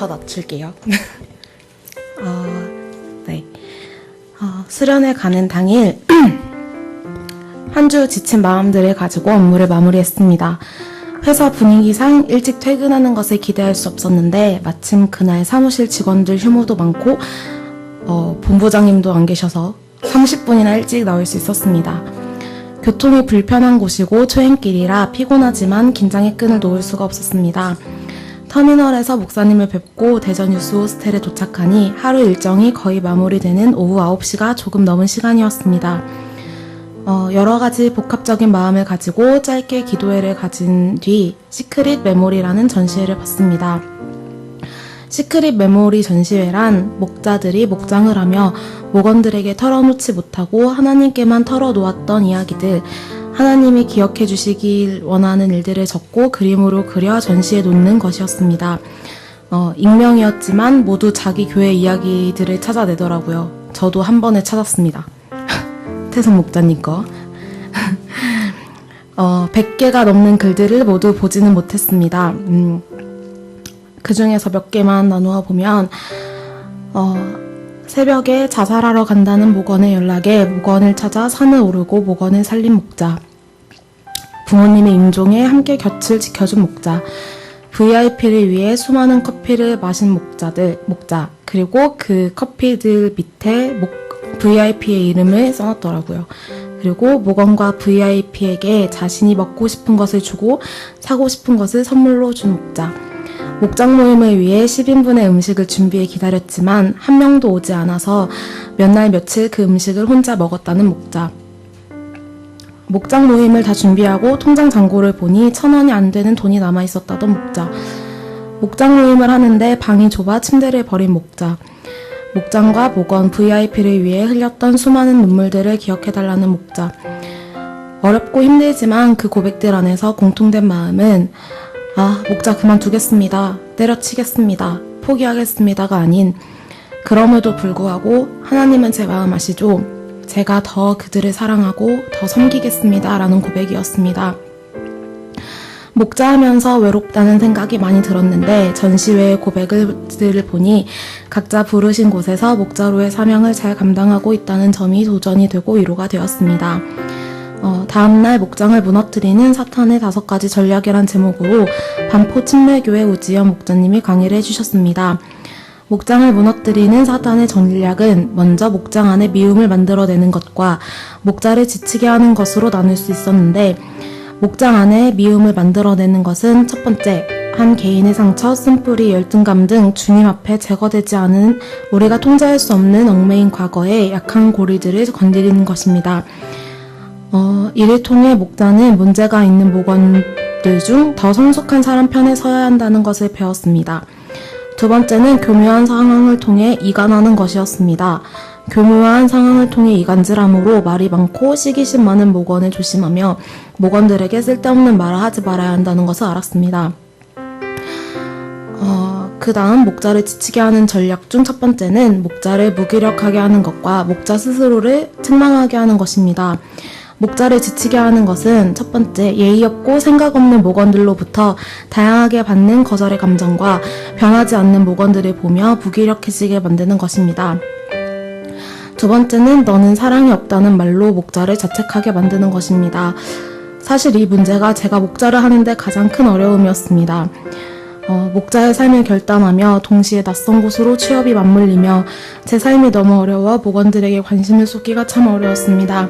더 낮출게요. 네. 수련회 가는 당일 한 주 지친 마음들을 가지고 업무를 마무리했습니다. 회사 분위기상 일찍 퇴근하는 것을 기대할 수 없었는데 마침 그날 사무실 직원들 휴무도 많고 본부장님도 안 계셔서 30분이나 일찍 나올 수 있었습니다. 교통이 불편한 곳이고 초행길이라 피곤하지만 긴장의 끈을 놓을 수가 없었습니다. 터미널에서 목사님을 뵙고 대전 유스 호스텔에 도착하니 하루 일정이 거의 마무리되는 오후 9시가 조금 넘은 시간이었습니다. 여러 가지 복합적인 마음을 가지고 짧게 기도회를 가진 뒤 시크릿 메모리라는 전시회를 봤습니다. 시크릿 메모리 전시회란 목자들이 목장을 하며 목원들에게 털어놓지 못하고 하나님께만 털어놓았던 이야기들, 하나님이 기억해 주시길 원하는 일들을 적고 그림으로 그려 전시에 놓는 것이었습니다. 익명이었지만 모두 자기 교회 이야기들을 찾아내더라고요. 저도 한 번에 찾았습니다. 태성 목자님 거. 100개가 넘는 글들을 모두 보지는 못했습니다. 그 중에서 몇 개만 나누어 보면 새벽에 자살하러 간다는 목원의 연락에 목원을 찾아 산을 오르고 목원을 살린 목자, 부모님의 임종에 함께 곁을 지켜준 목자, VIP를 위해 수많은 커피를 마신 목자, 그리고 그 커피들 밑에 VIP의 이름을 써놨더라고요. 그리고 목원과 VIP에게 자신이 먹고 싶은 것을 주고 사고 싶은 것을 선물로 준 목자, 목장 모임을 위해 10인분의 음식을 준비해 기다렸지만 한 명도 오지 않아서 몇 날 며칠 그 음식을 혼자 먹었다는 목자, 목장 모임을 다 준비하고 통장 잔고를 보니 1,000원이 안 되는 돈이 남아있었다던 목자, 목장 모임을 하는데 방이 좁아 침대를 버린 목자, 목장과 목원, VIP를 위해 흘렸던 수많은 눈물들을 기억해달라는 목자. 어렵고 힘들지만 그 고백들 안에서 공통된 마음은 목자 그만두겠습니다. 때려치겠습니다. 포기하겠습니다가 아닌, 그럼에도 불구하고 하나님은 제 마음 아시죠? 제가 더 그들을 사랑하고 더 섬기겠습니다. 라는 고백이었습니다. 목자하면서 외롭다는 생각이 많이 들었는데 전시회의 고백들을 보니 각자 부르신 곳에서 목자로의 사명을 잘 감당하고 있다는 점이 도전이 되고 위로가 되었습니다. 다음날 목장을 무너뜨리는 사탄의 5가지 전략이란 제목으로 반포 침례교회 우지연 목자님이 강의를 해주셨습니다. 목장을 무너뜨리는 사탄의 전략은 먼저 목장 안에 미움을 만들어내는 것과 목자를 지치게 하는 것으로 나눌 수 있었는데, 목장 안에 미움을 만들어내는 것은 첫 번째, 한 개인의 상처, 쓴뿌리, 열등감 등 주님 앞에 제거되지 않은 우리가 통제할 수 없는 얽매인 과거의 약한 고리들을 건드리는 것입니다. 이를 통해 목자는 문제가 있는 목원들 중 더 성숙한 사람 편에 서야 한다는 것을 배웠습니다. 두 번째는 교묘한 상황을 통해 이간하는 것이었습니다. 교묘한 상황을 통해 이간질함으로 말이 많고 시기심 많은 목원을 조심하며 목원들에게 쓸데없는 말을 하지 말아야 한다는 것을 알았습니다. 그 다음 목자를 지치게 하는 전략 중 첫 번째는 목자를 무기력하게 하는 것과 목자 스스로를 책망하게 하는 것입니다. 목자를 지치게 하는 것은 첫 번째, 예의 없고 생각 없는 목원들로부터 다양하게 받는 거절의 감정과 변하지 않는 목원들을 보며 무기력해지게 만드는 것입니다. 두 번째는 너는 사랑이 없다는 말로 목자를 자책하게 만드는 것입니다. 사실 이 문제가 제가 목자를 하는데 가장 큰 어려움이었습니다. 목자의 삶을 결단하며 동시에 낯선 곳으로 취업이 맞물리며 제 삶이 너무 어려워 목원들에게 관심을 쏟기가 참 어려웠습니다.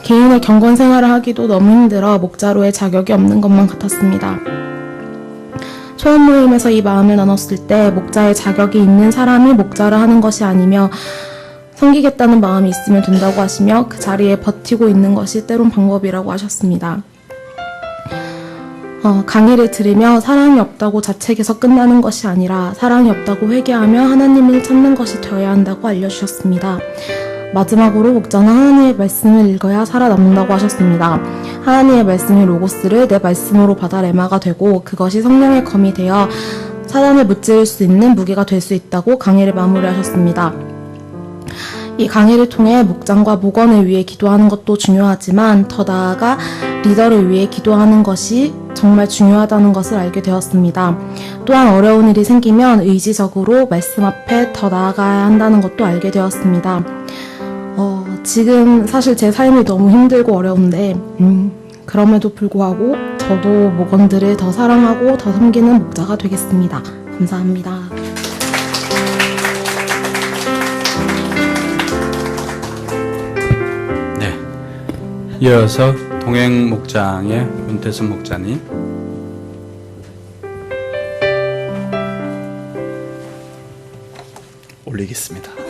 개인의 경건 생활을 하기도 너무 힘들어 목자로의 자격이 없는 것만 같았습니다. 초원 모임에서 이 마음을 나눴을 때 목자의 자격이 있는 사람이 목자를 하는 것이 아니며 섬기겠다는 마음이 있으면 된다고 하시며 그 자리에 버티고 있는 것이 때론 방법이라고 하셨습니다. 강의를 들으며 사랑이 없다고 자책해서 끝나는 것이 아니라 사랑이 없다고 회개하며 하나님을 찾는 것이 되어야 한다고 알려주셨습니다. 마지막으로 목자는 하나님의 말씀을 읽어야 살아남는다고 하셨습니다. 하나님의 말씀이 로고스를 내 말씀으로 받아 레마가 되고 그것이 성령의 검이 되어 사단을 무찌를 수 있는 무기가 될 수 있다고 강의를 마무리하셨습니다. 이 강의를 통해 목장과 목원을 위해 기도하는 것도 중요하지만 더 나아가 리더를 위해 기도하는 것이 정말 중요하다는 것을 알게 되었습니다. 또한 어려운 일이 생기면 의지적으로 말씀 앞에 더 나아가야 한다는 것도 알게 되었습니다. 지금 사실 제 삶이 너무 힘들고 어려운데 그럼에도 불구하고 저도 목원들을 더 사랑하고 더 섬기는 목자가 되겠습니다. 감사합니다. 네, 이어서 동행 목장의 윤태순 목자님. 올리겠습니다.